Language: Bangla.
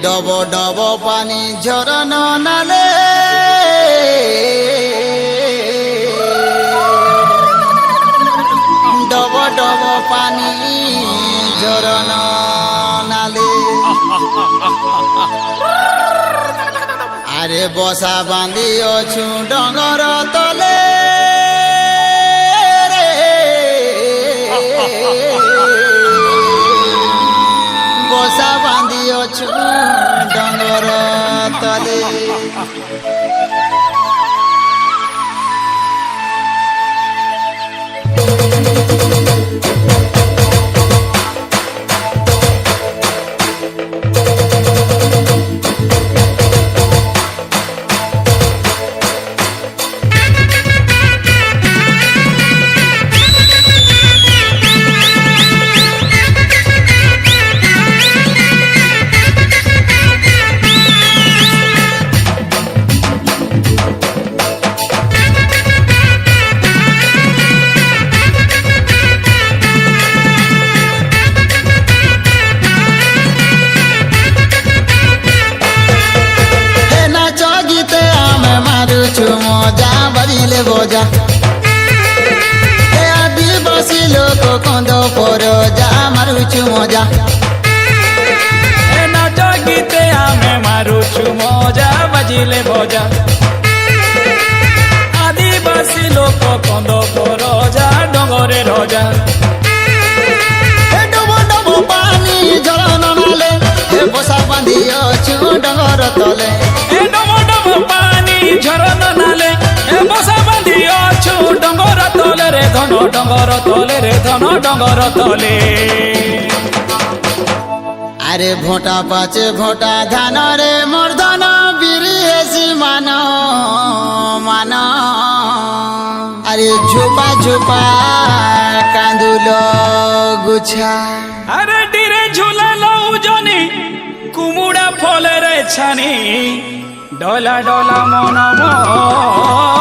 ডব ডব পানি ঝরন নালে ডব ডব পানি ঝরন নালে আরে বসা বাঁধি অছু ডঙর তলে বসা বাঁধি অছু ডঙর তলে মজা বাজিলে বজা আদিবাসী লোক কন্দ পর যা মারুছু মজা নাচ গীতে আমি মারুছু মজা বাজিলে বজা আদিবাসী লোক কন্দ পর যা ডঙ্গরে রজা ডব ডব পানি ঝরন নালে বসা বাঁধি অছু ডঙ্গর তলে ডব ডব পানি ঝরন নালে বসা বাঁধি অছু ডঙ্গর তলে রে ধন ডঙ্গর তলে রে ধন ডঙ্গর তলে আরে ভোটা পাচে ভোটা ধান রে মর্ধন বিরি হেসি মান মান আরে ঝোপা ঝোপা কান্দুল গুছা আরে ডিরে ঝুলালো জনি কুমুড়া ফলের ছানি ডলা ডলা মন মন